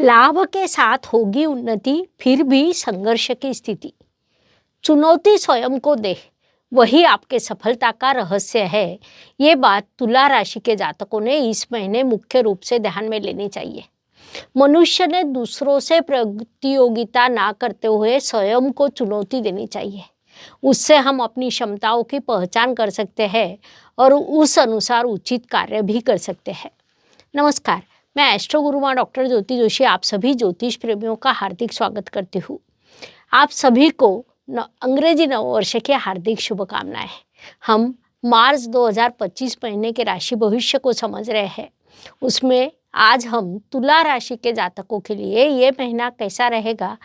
लाभ के साथ होगी उन्नति, फिर भी संघर्ष की स्थिति। चुनौती स्वयं को दे, वही आपके सफलता का रहस्य है। ये बात तुला राशि के जातकों ने इस महीने मुख्य रूप से ध्यान में लेनी चाहिए। मनुष्य ने दूसरों से प्रतियोगिता ना करते हुए स्वयं को चुनौती देनी चाहिए। उससे हम अपनी क्षमताओं की पहचान कर सकते हैं और उस अनुसार उचित कार्य भी कर सकते हैं। नमस्कार, मैं एस्ट्रो गुरुमा डॉक्टर ज्योति जोशी आप सभी ज्योतिष प्रेमियों का हार्दिक स्वागत करती हूँ। आप सभी को अंग्रेजी नववर्ष की हार्दिक शुभकामनाएं। हम मार्च 2025 महीने के राशि भविष्य को समझ रहे हैं। उसमें आज हम तुला राशि के जातकों के लिए ये महीना कैसा रहेगा,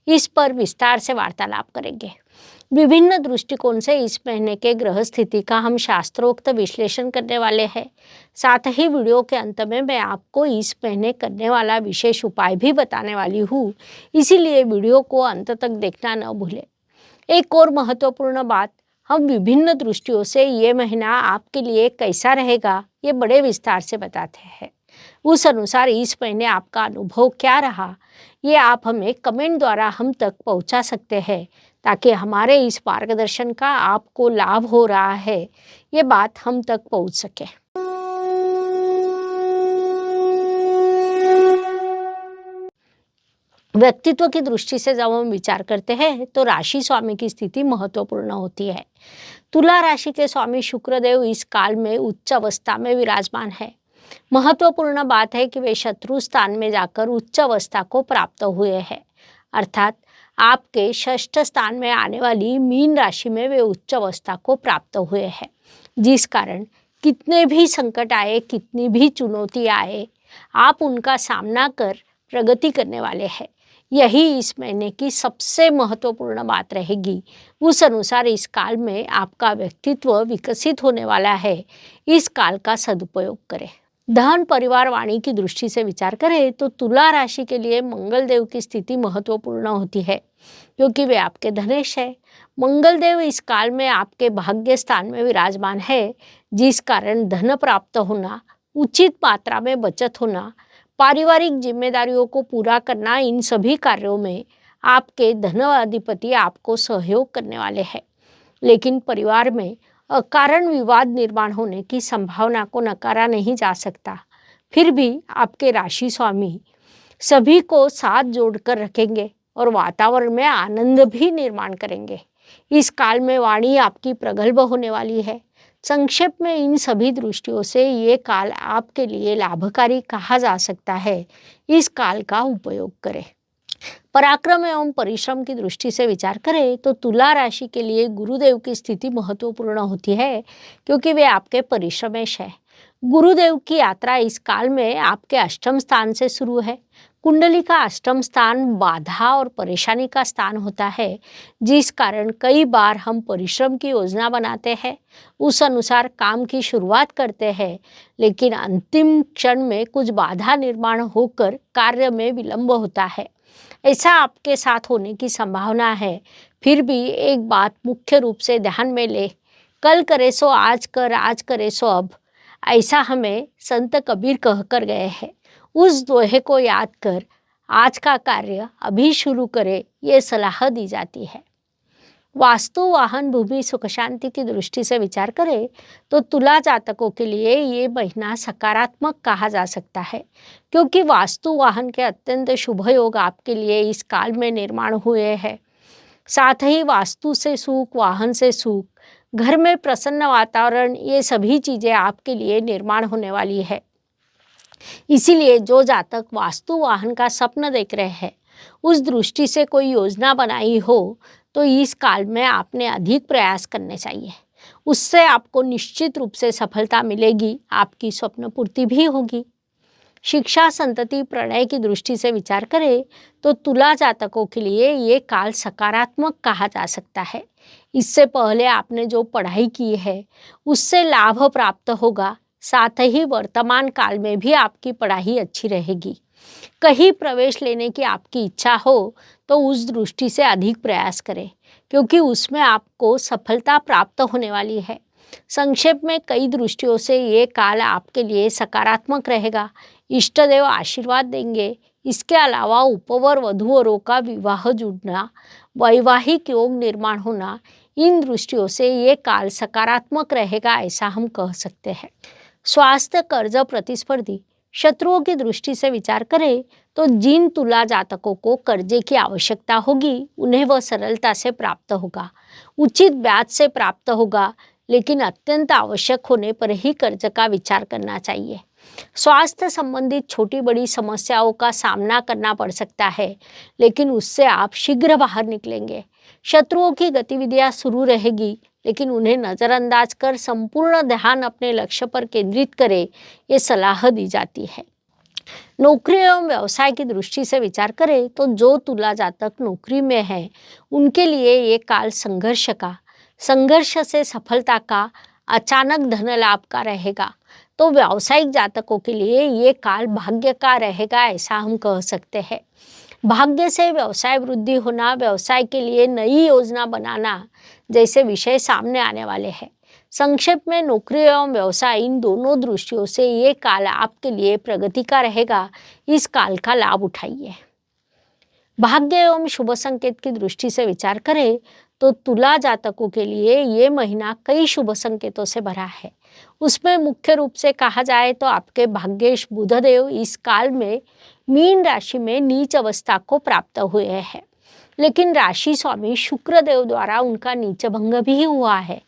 इस पर विस्तार से वार्तालाप करेंगे। विभिन्न दृष्टिकोण से इस महीने के ग्रह स्थिति का हम शास्त्रोक्त विश्लेषण करने वाले हैं। साथ ही वीडियो के अंत में मैं आपको इस महीने करने वाला विशेष उपाय भी बताने वाली हूँ, इसीलिए वीडियो को अंत तक देखना न भूलें। एक और महत्वपूर्ण बात, हम विभिन्न दृष्टियों से ये महीना आपके लिए कैसा रहेगा ये बड़े विस्तार से बताते हैं। उस अनुसार इस महीने आपका अनुभव क्या रहा, ये आप हमें कमेंट द्वारा हम तक पहुंचा सकते हैं, ताकि हमारे इस मार्गदर्शन का आपको लाभ हो रहा है ये बात हम तक पहुंच सके। व्यक्तित्व की दृष्टि से जब हम विचार करते हैं तो राशि स्वामी की स्थिति महत्वपूर्ण होती है। तुला राशि के स्वामी शुक्रदेव इस काल में उच्च अवस्था में विराजमान है। महत्वपूर्ण बात है कि वे शत्रु स्थान में जाकर उच्च अवस्था को प्राप्त हुए हैं, अर्थात आपके षष्ठ स्थान में आने वाली मीन राशि में वे उच्च अवस्था को प्राप्त हुए हैं, जिस कारण कितने भी संकट आए, कितनी भी चुनौती आए, आप उनका सामना कर प्रगति करने वाले हैं। यही इस महीने की सबसे महत्वपूर्ण बात रहेगी। उस अनुसार इस काल में आपका व्यक्तित्व विकसित होने वाला है। इस काल का सदुपयोग करें। धन परिवार वाणी की दृष्टि से विचार करें तो तुला राशि के लिए मंगल देव की स्थिति महत्वपूर्ण होती है, क्योंकि वे आपके धनेश है। मंगल देव इस काल में आपके भाग्य स्थान में विराजमान है, जिस कारण धन प्राप्त होना, उचित मात्रा में बचत होना, पारिवारिक जिम्मेदारियों को पूरा करना, इन सभी कार्यों में आपके धन अधिपति आपको सहयोग करने वाले हैं। लेकिन परिवार में अकारण विवाद निर्माण होने की संभावना को नकारा नहीं जा सकता। फिर भी आपके राशि स्वामी सभी को साथ जोड़कर रखेंगे और वातावरण में आनंद भी निर्माण करेंगे। इस काल में वाणी आपकी प्रगल्भ होने वाली है। संक्षेप में इन सभी दृष्टियों से ये काल आपके लिए लाभकारी कहा जा सकता है। इस काल का उपयोग करें। पराक्रम एवं परिश्रम की दृष्टि से विचार करें तो तुला राशि के लिए गुरुदेव की स्थिति महत्वपूर्ण होती है, क्योंकि वे आपके परिश्रमेश है। गुरुदेव की यात्रा इस काल में आपके अष्टम स्थान से शुरू है। कुंडली का अष्टम स्थान बाधा और परेशानी का स्थान होता है, जिस कारण कई बार हम परिश्रम की योजना बनाते हैं, उस अनुसार काम की शुरुआत करते हैं, लेकिन अंतिम क्षण में कुछ बाधा निर्माण होकर कार्य में विलंब होता है। ऐसा आपके साथ होने की संभावना है। फिर भी एक बात मुख्य रूप से ध्यान में ले, कल करे सो आज कर, आज करे सो अब, ऐसा हमें संत कबीर कहकर गए हैं। उस दोहे को याद कर आज का कार्य अभी शुरू करे, ये सलाह दी जाती है। वास्तु वाहन भूमि सुख शांति की दृष्टि से विचार करें तो तुला जातकों के लिए ये महीना सकारात्मक कहा जा सकता है, क्योंकि वास्तु वाहन के अत्यंत शुभ योग आपके लिए इस काल में निर्माण हुए हैं। साथ ही वास्तु से सुख, वाहन से सुख, घर में प्रसन्न वातावरण, ये सभी चीज़ें आपके लिए निर्माण होने वाली है। इसीलिए जो जातक वास्तु वाहन का सपना देख रहे हैं, उस दृष्टि से कोई योजना बनाई हो तो इस काल में आपने अधिक प्रयास करने चाहिए। उससे आपको निश्चित रूप से सफलता मिलेगी, आपकी स्वप्न पूर्ति भी होगी। शिक्षा, संतति, प्रणय की दृष्टि से विचार करें तो तुला जातकों के लिए ये काल सकारात्मक कहा जा सकता है। इससे पहले आपने जो पढ़ाई की है उससे लाभ प्राप्त होगा। साथ ही वर्तमान काल में भी आपकी पढ़ाई अच्छी रहेगी। कहीं प्रवेश लेने की आपकी इच्छा हो तो उस दृष्टि से अधिक प्रयास करें, क्योंकि उसमें आपको सफलता प्राप्त होने वाली है। संक्षेप में कई दृष्टियों से ये काल आपके लिए सकारात्मक रहेगा। इष्टदेव आशीर्वाद देंगे, इसके अलावा उपवर वधूवरों का विवाह जुड़ना, वैवाहिक योग निर्माण होना, इन दृष्टियों से ये काल सकारात्मक रहेगा ऐसा हम कह सकते हैं। स्वास्थ्य, कर्ज, प्रतिस्पर्धी, शत्रुओं की दृष्टि से विचार करें तो जिन तुला जातकों को कर्जे की आवश्यकता होगी उन्हें वह सरलता से प्राप्त होगा, उचित ब्याज से प्राप्त होगा, लेकिन अत्यंत आवश्यक होने पर ही कर्ज का विचार करना चाहिए। स्वास्थ्य संबंधित छोटी बड़ी समस्याओं का सामना करना पड़ सकता है, लेकिन उससे आप शीघ्र बाहर निकलेंगे। शत्रुओं की गतिविधियां शुरू रहेगी, लेकिन उन्हें नज़रअंदाज कर संपूर्ण ध्यान अपने लक्ष्य पर केंद्रित करें, ये सलाह दी जाती है। नौकरी एवं व्यवसाय की दृष्टि से विचार करें तो जो तुला जातक नौकरी में है उनके लिए ये काल संघर्ष से सफलता का, अचानक धन लाभ का रहेगा। तो व्यावसायिक जातकों के लिए ये काल भाग्य का रहेगा ऐसा हम कह सकते हैं। भाग्य से व्यवसाय वृद्धि होना, व्यवसाय के लिए नई योजना बनाना जैसे विषय सामने आने वाले हैं। संक्षेप में नौकरी एवं व्यवसाय इन दोनों दृष्टियों से ये काल आपके लिए प्रगति का रहेगा। इस काल का लाभ उठाइए। भाग्य एवं शुभ संकेत की दृष्टि से विचार करें तो तुला जातकों के लिए ये महीना कई शुभ संकेतों से भरा है। उसमें मुख्य रूप से कहा जाए तो आपके भाग्येश बुधदेव इस काल में मीन राशि में नीच अवस्था को प्राप्त हुए हैं, लेकिन राशि स्वामी शुक्रदेव द्वारा उनका नीच भंग भी हुआ है।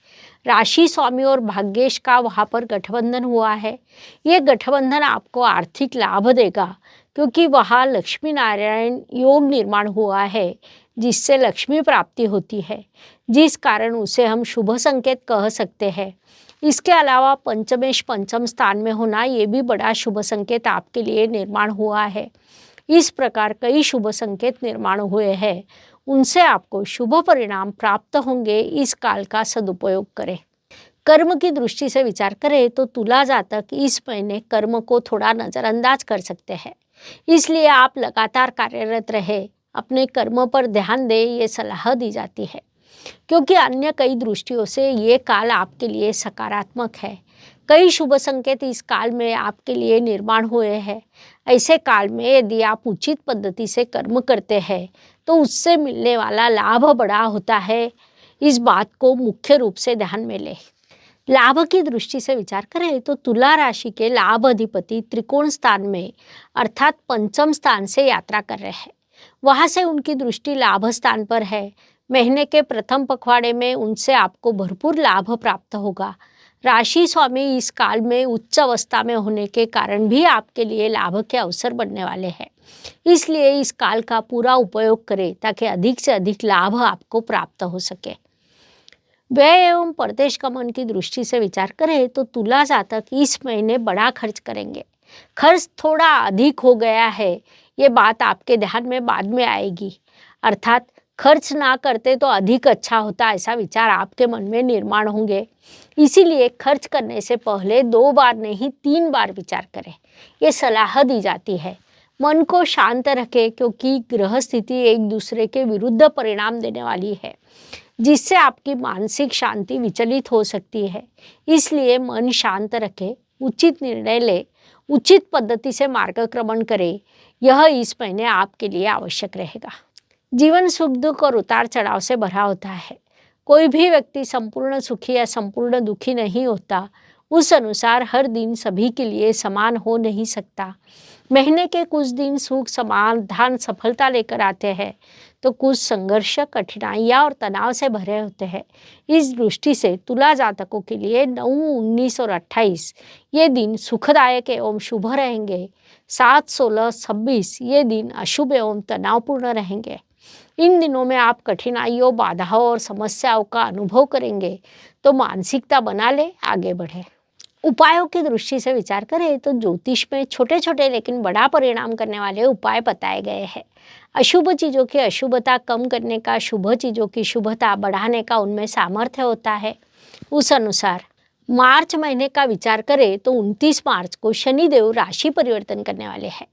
राशि स्वामी और भाग्येश का वहाँ पर गठबंधन हुआ है। ये गठबंधन आपको आर्थिक लाभ देगा, क्योंकि वहाँ लक्ष्मी नारायण योग निर्माण हुआ है, जिससे लक्ष्मी प्राप्ति होती है, जिस कारण उसे हम शुभ संकेत कह सकते हैं। इसके अलावा पंचमेश पंचम स्थान में होना ये भी बड़ा शुभ संकेत आपके लिए निर्माण हुआ है। इस प्रकार कई शुभ संकेत निर्माण हुए हैं, उनसे आपको शुभ परिणाम प्राप्त होंगे। इस काल का सदुपयोग करें। कर्म की दृष्टि से विचार करें तो तुला जातक इस महीने कर्म को थोड़ा नज़रअंदाज कर सकते हैं, इसलिए आप लगातार कार्यरत रहे, अपने कर्म पर ध्यान दें, ये सलाह दी जाती है, क्योंकि अन्य कई दृष्टियों से ये काल आपके लिए सकारात्मक है। कई शुभ संकेत इस काल में आपके लिए निर्माण हुए हैं। ऐसे काल में यदि आप उचित पद्धति से कर्म करते हैं तो उससे मिलने वाला लाभ बड़ा होता है। इस बात को मुख्य रूप से ध्यान में लें। लाभ की दृष्टि से विचार करें तो तुला राशि के लाभ अधिपति त्रिकोण स्थान में अर्थात पंचम स्थान से यात्रा कर रहे हैं। वहाँ से उनकी दृष्टि लाभ स्थान पर है। महीने के प्रथम पखवाड़े में उनसे आपको भरपूर लाभ प्राप्त होगा। राशि स्वामी इस काल में उच्च अवस्था में होने के कारण भी आपके लिए लाभ के अवसर बनने वाले हैं। इसलिए इस काल का पूरा उपयोग करें ताकि अधिक से अधिक लाभ आपको प्राप्त हो सके। व्यय एवं परदेश गमन की दृष्टि से विचार करें तो तुला जातक इस महीने बड़ा खर्च करेंगे। खर्च थोड़ा अधिक हो गया है, ये बात आपके ध्यान में बाद में आएगी। अर्थात खर्च ना करते तो अधिक अच्छा होता, ऐसा विचार आपके मन में निर्माण होंगे। इसीलिए खर्च करने से पहले 2 बार नहीं 3 बार विचार करें, ये सलाह दी जाती है। मन को शांत रखें, क्योंकि ग्रह स्थिति एक दूसरे के विरुद्ध परिणाम देने वाली है, जिससे आपकी मानसिक शांति विचलित हो सकती है। इसलिए मन शांत रखें, उचित निर्णय लें, उचित पद्धति से मार्गक्रमण करें। यह इस महीने आपके लिए आवश्यक रहेगा। जीवन सुख दुख और उतार चढ़ाव से भरा होता है। कोई भी व्यक्ति संपूर्ण सुखी या संपूर्ण दुखी नहीं होता। उस अनुसार हर दिन सभी के लिए समान हो नहीं सकता। महीने के कुछ दिन सुख, समाधान, सफलता लेकर आते हैं, तो कुछ संघर्ष, कठिनाइयाँ और तनाव से भरे होते हैं। इस दृष्टि से तुला जातकों के लिए 9, 19 और 28 ये दिन सुखदायक एवं शुभ रहेंगे। 7, 16, 26 ये दिन अशुभ एवं तनावपूर्ण रहेंगे। इन दिनों में आप कठिनाइयों, बाधाओं और समस्याओं का अनुभव करेंगे, तो मानसिकता बना ले, आगे बढ़े। उपायों की दृष्टि से विचार करें तो ज्योतिष में छोटे छोटे लेकिन बड़ा परिणाम करने वाले उपाय बताए गए हैं। अशुभ चीज़ों की अशुभता कम करने का, शुभ चीज़ों की शुभता बढ़ाने का उनमें सामर्थ्य होता है। उस अनुसार मार्च महीने का विचार करें तो 29 मार्च को शनिदेव राशि परिवर्तन करने वाले हैं।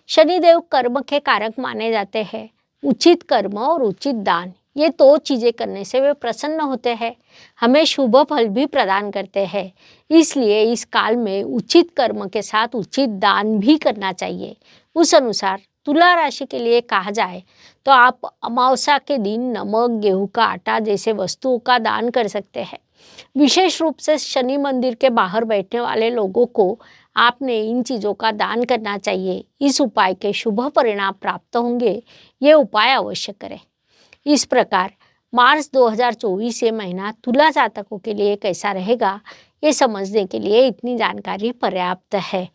शनिदेव कर्म के कारक माने जाते हैं। उचित कर्म और उचित दान, ये 2 चीज़ें करने से वे प्रसन्न होते हैं, हमें शुभ फल भी प्रदान करते हैं। इसलिए इस काल में उचित कर्म के साथ उचित दान भी करना चाहिए। उस अनुसार तुला राशि के लिए कहा जाए तो आप अमावस्या के दिन नमक, गेहूं का आटा जैसे वस्तुओं का दान कर सकते हैं। विशेष रूप से शनि मंदिर के बाहर बैठने वाले लोगों को आपने इन चीज़ों का दान करना चाहिए। इस उपाय के शुभ परिणाम प्राप्त होंगे, ये उपाय अवश्य करें। इस प्रकार मार्च 2024 ये महीना तुला जातकों के लिए कैसा रहेगा, ये समझने के लिए इतनी जानकारी पर्याप्त है।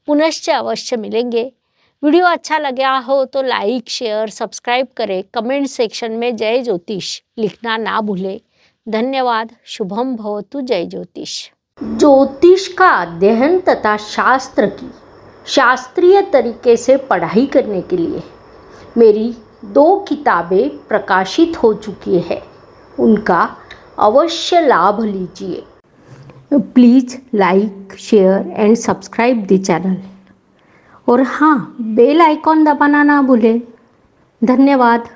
पुनश्च अवश्य मिलेंगे। वीडियो अच्छा लगा हो तो लाइक, शेयर, सब्सक्राइब करें। कमेंट सेक्शन में जय ज्योतिष लिखना ना भूलें। धन्यवाद। शुभम भवतु। जय ज्योतिष। ज्योतिष का अध्ययन तथा शास्त्र की शास्त्रीय तरीके से पढ़ाई करने के लिए मेरी 2 किताबें प्रकाशित हो चुकी है, उनका अवश्य लाभ लीजिए। Please like, share and subscribe the channel. और हाँ, बेल आइकॉन दबाना ना भूलें। धन्यवाद।